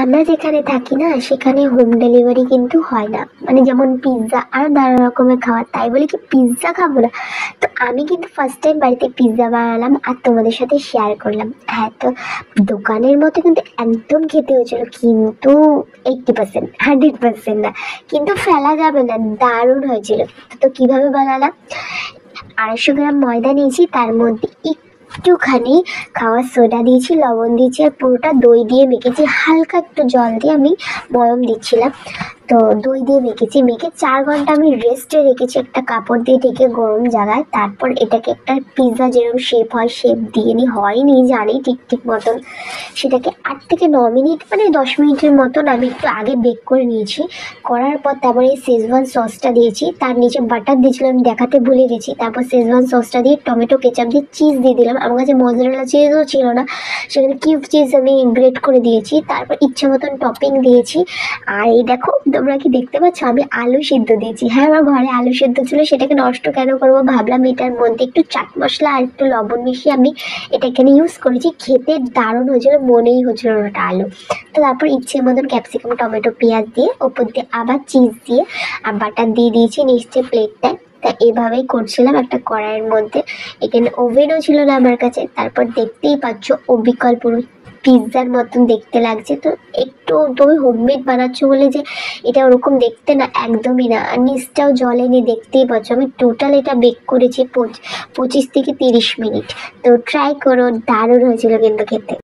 আমরা যেখানে থাকি না সেখানে হোম ডেলিভারি কিন্তু হয় না, মানে যেমন পিৎজা আর নানা রকমের খাবার, তাই বলে কি পিৎজা খাবো না? তো আমি কিন্তু ফার্স্ট টাইম বাড়িতে পিৎজা বানালাম আর তোমাদের সাথে শেয়ার করলাম। হ্যাঁ, তো দোকানের মতো কিন্তু একদম খেতে হয়েছিল, কিন্তু 80%, 100% না, কিন্তু ফেলা যাবে না, দারুণ হয়েছিল। তো কিভাবে বানালাম, 250 গ্রাম ময়দা নিয়েছি, তার মধ্যে একটুখানি খাওয়ার সোডা দিয়েছি, লবণ দিয়েছি আর পুরোটা দই দিয়ে মেখেছি, হালকা একটু জল দিয়ে আমি ময়ম দিচ্ছিলাম। তো দই দিয়ে মেখেছি, মেখে 4 ঘন্টা আমি রেস্টে রেখেছি একটা কাপড় দিয়ে ঢেকে গরম জায়গায়। তারপর এটাকে একটা পিৎজা যেরকম শেপ হয় শেপ দিয়ে হয়নি জানি ঠিক ঠিক মতন, সেটাকে 8 থেকে 9 মিনিট মানে 10 মিনিটের মতন আমি একটু আগে বেক করে নিয়েছি। করার পর তারপরে শেজওয়ান সসটা দিয়েছি, তার নিচে বাটার দিয়েছিলাম, দেখাতে ভুলে গেছি। তারপর শেজওয়ান সসটা দিয়ে টমেটো কেচাপ দিয়ে চিজ দিয়ে দিলাম, আমার কাছে মজরেলা চিজও ছিল না, সেখানে কিউব চিজ আমি গ্রেট করে দিয়েছি। তারপর ইচ্ছে মতন টপিং দিয়েছি। আর এই দেখো, তোমরা কি দেখতে পাচ্ছ, আমি আলু সিদ্ধ দিয়েছি। হ্যাঁ, আমার ঘরে আলু সিদ্ধ ছিল, সেটাকে নষ্ট কেন করবো, ভাবলাম এটার মধ্যে একটু চাট মশলা আর একটু লবণ মিশিয়ে আমি এটা এখানে ইউজ করেছি। খেতে দারুণ হয়েছিল, মনেই হচ্ছিল না ওটা আলু। তো তারপর ইচ্ছে মতন ক্যাপসিকাম টমেটো পেঁয়াজ দিয়ে ওপর দিয়ে আবার চিজ দিয়ে আর বাটার দিয়ে দিয়েছি নিশ্চয়ই প্লেটটায়। তা এভাবেই করছিলাম একটা কড়াইয়ের মধ্যে। এখানে ওভেনও ছিল না আমার কাছে। তারপর দেখতেই পাচ্ছ অবিকল পুরো পিৎজার মতন দেখতে লাগছে। তো একটু তুমি হোমমেড বানাচ্ছ বলে যে এটা ওরকম দেখতে না, একদমই না। আর নিচটাও জলেনি, দেখতেই পাচ্ছ। আমি টোটাল এটা বেক করেছি 25 থেকে 30 মিনিট। তো ট্রাই করো, দারুণ হয়েছিল কিন্তু খেতে।